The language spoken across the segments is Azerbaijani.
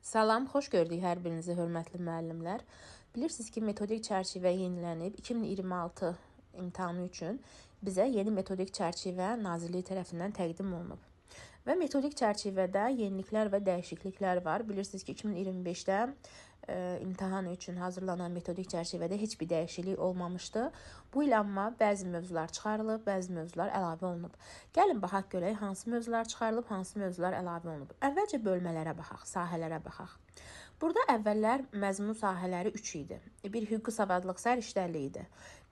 Salam, xoş gördük hər birinizi, hörmətli müəllimlər. Bilirsiniz ki, metodik çərçivə yenilənib 2026 imtahanı üçün bizə yeni metodik çərçivə Nazirlik tərəfindən təqdim olunub. Və metodik çərçivədə yeniliklər və dəyişikliklər var. Bilirsiniz ki, 2025-də imtahan üçün hazırlanan metodik çərçivədə heç bir dəyişiklik olmamışdı. Bu il amma bəzi mövzular çıxarılıb, bəzi mövzular əlavə olunub. Gəlin baxaq görək hansı mövzular çıxarılıb, hansı mövzular əlavə olunub. Əvvəlcə bölmələrə baxaq, sahələrə baxaq. Burada əvvəllər məzmun sahələri 3 idi. Bir hüquqi savadlıq səriştəliyi idi,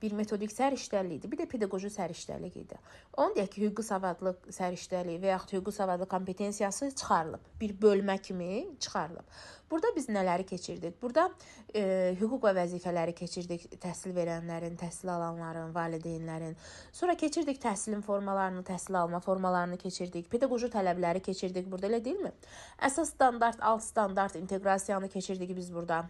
bir metodik səriştəliyi idi, bir də pedaqoji səriştəlik idi. Onu deyək ki, hüquqi savadlıq səriştəliyi və yaxud hüquqi savadlıq kompetensiyası çıxarılıb. Bir bölmə kimi çıxarılıb. Burada biz nələri keçirdik? Burada hüquq və vəzifələri keçirdik, təhsil verənlərin, təhsil alanların, valideynlərin. Sonra keçirdik təhsilin formalarını, təhsil alma formalarını keçirdik. Pedaqoji tələbləri keçirdik burada, elə deyilmi? Əsas standart, alt standart inteqrasiyanı keçirdik biz burada.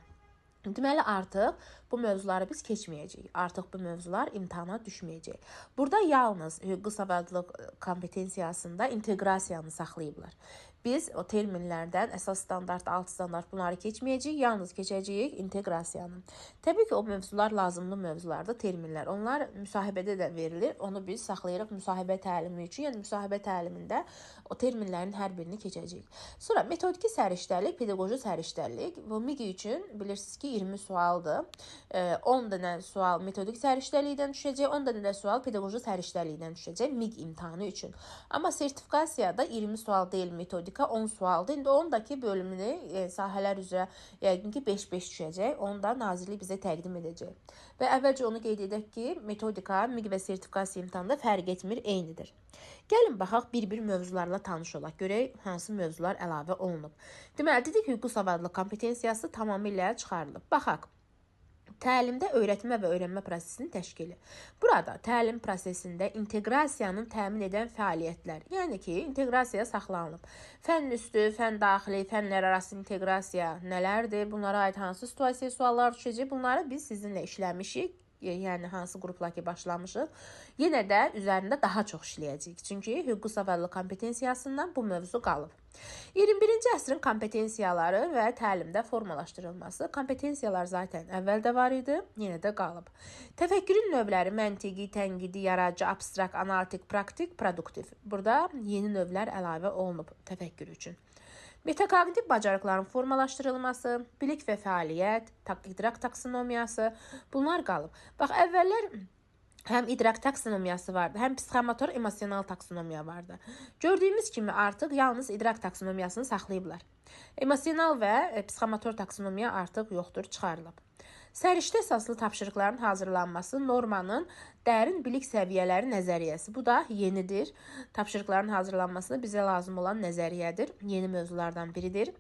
Deməli, artıq bu mövzuları biz keçməyəcəyik. Artıq bu mövzular imtahana düşməyəcək. Burada yalnız hüquqi savadlıq kompetensiyasında inteqrasiyanı saxlayıblar. Biz o terminlərdən əsas standart, alt standart bunları keçməyəcəyik, yalnız keçəcəyik inteqrasiyanı. Təbii ki, o mövzular lazımlı mövzulardır, terminlər. Onlar müsahibədə də verilir. Onu biz saxlayırıq müsahibə təlimi üçün. Yəni, müsahibə təlimində o terminlərin hər birini keçəcəyik. Sonra metodiki səriştəlik, pedaqoji səriştəlik. Bu MİQ üçün bilirsiniz ki, 20 sualdır. 10 dənə sual metodik səriştəlikdən düşəcək, 10 dənə də sual pedaqoji səriştəlikdən düşəcək MİQ imtahanı üçün. Amma sertifikasiyada 20 sual deyil, metodika 10 sualdır. İndi ondakı bölümünü sahələr üzrə yəqin ki 5-5 düşəcək. Onu da Nazirlik bizə təqdim edəcək. Və əvvəlcə onu qeyd edək ki, metodika, MİQ və sertifikasiya imtahanında fərq etmir, eynidir. Gəlin baxaq bir-bir mövzularla tanış olaq. Görək hansı mövzular əlavə olunub. Deməli, dedik hüquqi savadlıq kompetensiyası tamamilə çıxarılıb. Baxaq. Təlimdə öyrətmə və öyrənmə prosesinin təşkili. Burada təlim prosesində inteqrasiyanın təmin edən fəaliyyətlər, yəni ki, inteqrasiya saxlanılıb. Fənn üstü, fənn daxili, fənlər arası inteqrasiya nələrdir? Bunlara aid hansı situasiya suallar düşəcək? Bunları biz sizinlə işləmişik. Yəni hansı qrupla ki başlamışıq. Yenə də üzərində daha çox işləyəcəyik. Çünki hüquqi savadlıq kompetensiyasından bu mövzu qalıb. 21-ci əsrin kompetensiyaları və təlimdə formalaşdırılması. Kompetensiyalar zaten əvvəldə var idi, yenə də qalıb. Təfəkkürün növləri məntiqi, tənqidi, yaradıcı, abstrakt, analitik, praktik, produktiv. Burada yeni növlər əlavə olunub təfəkkür üçün. Metakognitiv bacarıqların formalaşdırılması, bilik və fəaliyyət, idrak taksonomiyası, bunlar qalıb. Bax, əvvəllər həm idrak taksonomiyası vardı, həm psixomotor emosional taksonomiya vardı. Gördüyümüz kimi artıq yalnız idrak taksonomiyasını saxlayıblar. Emosional və psixomotor taksonomiya artıq yoxdur, çıxarılıb. Səriştə əsaslı tapşırıqların hazırlanması normanın dərin bilik səviyyələri nəzəriyyəsi. Bu da yenidir. Tapşırıqların hazırlanmasında bizə lazım olan nəzəriyyədir. Yeni mövzulardan biridir.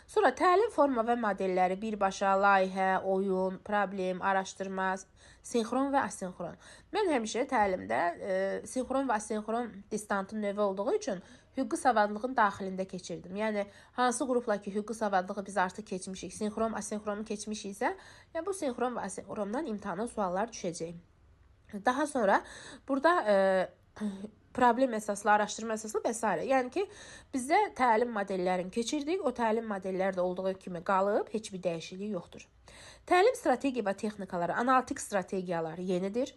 Sonra təlim forma və modelləri birbaşa, layihə, oyun, problem, araşdırma, sinxron və asinxron. Mən həmişə təlimdə sinxron və asinxron distantın növü olduğu üçün hüquqi savadlığın daxilində keçirdim. Yəni, hansı qrupla ki, hüquqi savadlığı biz artıq keçmişik, sinxron, asinxronu keçmişiksə, yəni bu sinxron və asinxrondan imtahana suallar düşəcək. Daha sonra burada problem əsaslı, araşdırma əsaslı və s. Yəni ki, bizdə təlim modellərini keçirdik. O təlim modellər də olduğu kimi qalıb, heç bir dəyişiklik yoxdur. Təlim strategiya və texnikaları, analitik strategiyaları yenidir.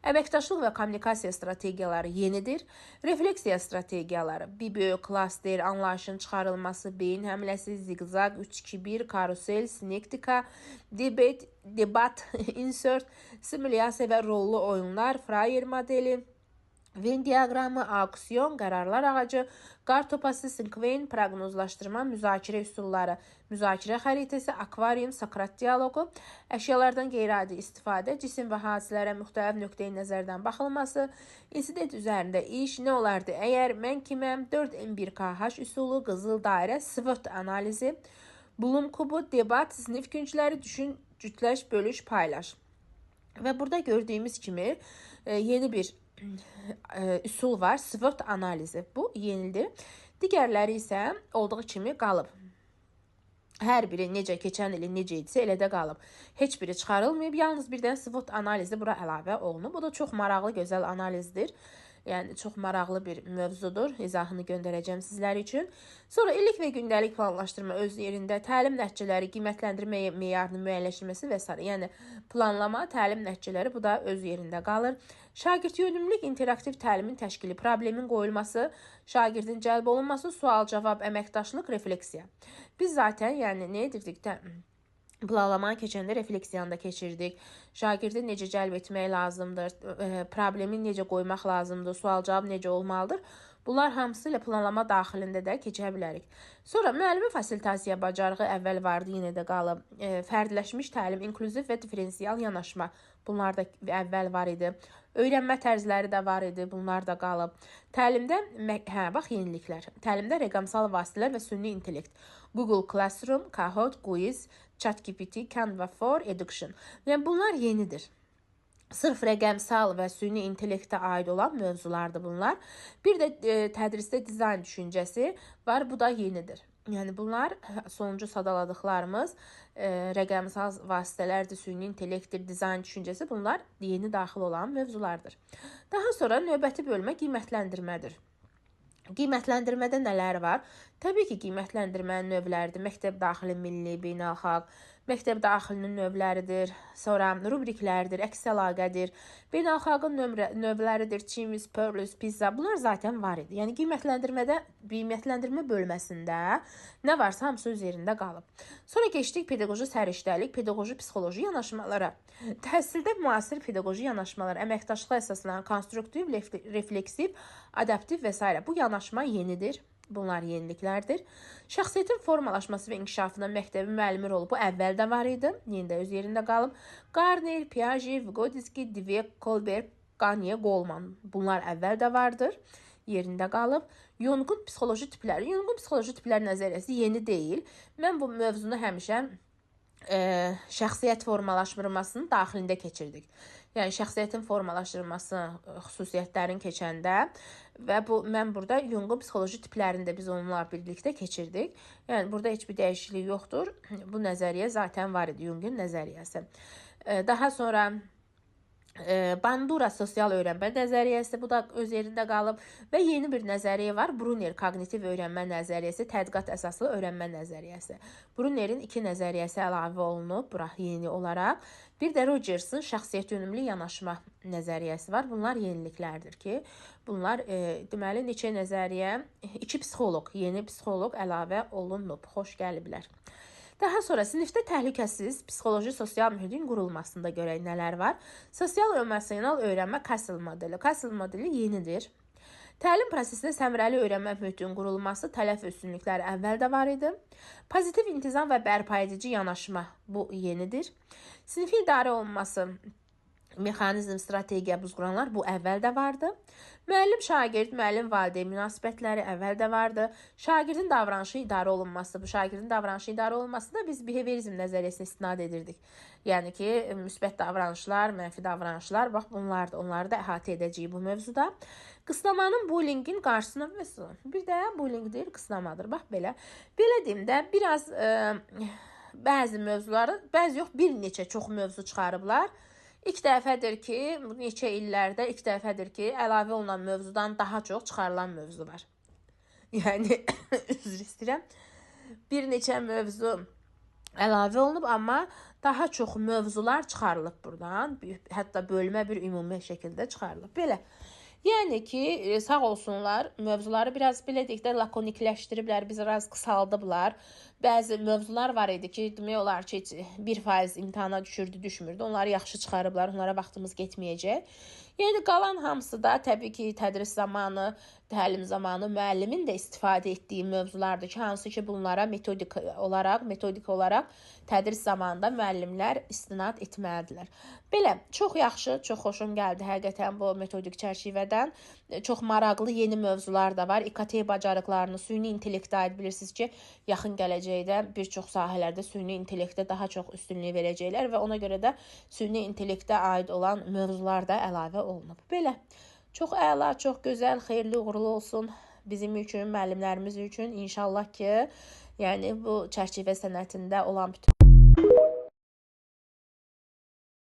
Əməkdaşlıq və kommunikasiya strategiyaları yenidir. Refleksiya strategiyaları, BİBÖ, klaster, anlayışın çıxarılması, beyin həmləsi, zigzag, 3-2-1, karusel, sinektika, debat, insert, simulyasiya və rollu oyunlar, Freyer modeli, Venn diaqramı, auksiyon, qərarlar ağacı, qar topası, sinkveyn, proqnozlaşdırma, müzakirə üsulları, müzakirə xəritəsi, akvarium, Sokrat dialoqu, əşyalardan qeyri-adi istifadə, cisim və hadisələrə müxtəlif nöqteyi nəzərdən baxılması, insident üzərində iş, nə olardı əgər, mən kiməm, 4M1KH üsulu, qızıl dairə, SWOT analizi, Bloom kubu, debat, sinif küncləri, düşün, cütləş, bölüş, paylaş. Və burada gördüyümüz kimi yeni bir üsul var, SWOT analizi. Bu yenidir. Digərləri isə olduğu kimi qalıb. Hər biri necə keçən ilin necə idisə elə də qalıb. Heç biri çıxarılmayıb, yalnız birdən SWOT analizi bura əlavə olunub. Bu da çox maraqlı, gözəl analizdir. Yəni çox maraqlı bir mövzudur. İzahını göndərəcəm sizlər üçün. Sonra illik və gündəlik planlaşdırma öz yerində, təlim nəticələri, qiymətləndirmə meyarının müəyyənləşdirilməsi və s. Yəni planlama, təlim nəticələri bu da öz yerində qalır. Şagird yönümlülük, interaktiv təlimin təşkili, problemin qoyulması, şagirdin cəlb olunması, sual-cavab, əməkdaşlıq, refleksiya. Biz zaten yəni nə edirdik də? Planlamanı keçəndə refleksiyanı da keçirdik. Şagirdi necə cəlb etmək lazımdır, problemi necə qoymaq lazımdır, sual-cavab necə olmalıdır. Bunlar hamısı ilə planlama daxilində də keçə bilərik. Sonra müəllimin fasilitasiya bacarığı əvvəl vardı, yenə də qalıb. Fərdləşmiş təlim, inklüziv və diferensial yanaşma. Bunlar da əvvəl var idi. Öyrənmə tərzləri də var idi, bunlar da qalıb. Təlimdə, bax yeniliklər. Təlimdə rəqəmsal vasitələr və süni intellekt. Google Classroom, Kahoot, Quiz, ChatGPT, Canva for Education. Yəni bunlar yenidir. Sırf rəqəmsal və süni intellektə aid olan mövzulardır bunlar. Bir də tədrisdə dizayn düşüncəsi var, bu da yenidir. Yəni bunlar sonuncu sadaladıqlarımız rəqəmsal vasitələrdir, süni intellektdir, dizayn düşüncəsi, bunlar yeni daxil olan mövzulardır. Daha sonra növbəti bölmə qiymətləndirmədir. Qiymətləndirmədə nələr var? Təbii ki, qiymətləndirmənin növləridir. Məktəb daxili, milli, beynəlxalq, məktəb daxilinin növləridir. Sonra rubriklərdir, əks əlaqədir. Beynəlxalqın növləridir. Teams, Pearls, Pizza. Bunlar zaten var idi. Yəni qiymətləndirmə bölməsində nə varsa hamısı öz yerində qalıb. Sonra keçdik pedaqoji səriştəlik, pedaqoji psixoloji yanaşmalara. Təhsildə müasir pedaqoji yanaşmalar, əməkdaşlığa əsaslanan konstruktiv, refleksiv, adaptiv və s. Bu yanaşma yenidir. Bunlar yeniliklərdir. Şəxsiyyətin formalaşması və inkişafında məktəbin müəllimi rolu bu əvvəldə var idi. Yenə də öz yerində qalıb. Garner, Piaget, Vygotsky, Dweck, Kohlberg, Gagne, Goleman. Bunlar əvvəldə vardır. Yerində qalıb. Yonğun psixoloji tipləri. Yonğun psixoloji tiplər nəzəriyyəsi yeni deyil. Mən bu mövzunu həmişə şəxsiyyət formalaşdırmasının daxilində keçirdik. Yəni şəxsiyyətin formalaşdırılması, xüsusiyyətlərin keçəndə və mən burada yonğun psixoloji tiplərini də biz onunla birlikdə keçirdik. Yəni burada heç bir dəyişiklik yoxdur. Bu nəzəriyyə zaten var idi, yonğun nəzəriyyəsi. Daha sonra Bandura sosial öyrənmə nəzəriyyəsi, bu da öz yerində qalıb və yeni bir nəzəriyyə var. Brunner kognitiv öyrənmə nəzəriyyəsi, tədqiqat əsaslı öyrənmə nəzəriyyəsi. Brunnerin 2 nəzəriyyəsi əlavə olunub bura yeni olaraq. Bir də Rogers'ın şəxsiyyət yönümlü yanaşma nəzəriyyəsi var. Bunlar yeniliklərdir ki, bunlar deməli neçə nəzəriyyə, 2 psixoloq, yeni psixoloq əlavə olunub. Xoş gəliblər. Daha sonra sinifdə təhlükəsiz psixoloji sosial mühitin qurulmasında görək nələr var. Sosial-emosional öyrənmə Castle modeli. Castle modeli yenidir. Təlim prosesində səmərəli öyrənmə mühitinin qurulması, tələf üstünlükləri əvvəldə var idi. Pozitiv intizam və bərpa edici yanaşma bu yenidir. Sinifi idarə olunması, mexanizm, strategiya, buzquranlar bu əvvəldə vardı. Müəllim, şagird, müəllim, valideyn münasibətləri əvvəldə vardı. Şagirdin davranışı idarə olunması, bu şagirdin davranışı idarə olunması da biz behaviorizm nəzəriyyəsinə istinad edirdik. Yəni ki, müsbət davranışlar, mənfi davranışlar, bax bunlar da, onları da əhatə edəcəyik bu mövzuda. Qısnamanın bullyingin qarşısına bir də bullyingdir, qısnamadır. Bax belə. Belə deyim də, biraz bəzi mövzuları, bəzi yox, bir neçə çox mövzu çıxarıblar. İlk dəfədir ki, neçə illərdə ilk dəfədir ki, əlavə olunan mövzudan daha çox çıxarılan mövzu var. Yəni, üzr istəyirəm. Bir neçə mövzu əlavə olunub, amma daha çox mövzular çıxarılıb buradan. Hətta bölmə bir ümumi şəkildə çıxarılıb. Belə. Yəni ki, sağ olsunlar, mövzuları biraz belə deyək də lakonikləşdiriblər, biraz qısaldıblar. Bəzi mövzular var idi ki, demək olar ki, 1% imtahana düşürdü, düşmürdü. Onları yaxşı çıxarıblar, onlara vaxtımız getməyəcək. Yəni qalan hamısı da təbii ki, tədris zamanı, təlim zamanı müəllimin də istifadə etdiyi mövzulardır ki, hansı ki bunlara metodik olaraq tədris zamanında müəllimlər istinad etməlidirlər. Belə, çox yaxşı, çox xoşum gəldi həqiqətən bu metodik çərçivədən. Çox maraqlı yeni mövzular da var. İKT bacarıqlarını, süni intellektə aid bilirsiniz ki, yaxın gələcəkdə bir çox sahələrdə süni intellektə daha çox üstünlük verəcəklər və ona görə də süni intellektə aid olan mövzular da əlavə olunub. Belə, çox əla, çox gözəl, xeyirli, uğurlu olsun bizim üçün, müəllimlərimiz üçün. İnşallah ki, yəni bu çərçivə sənətində olan bütün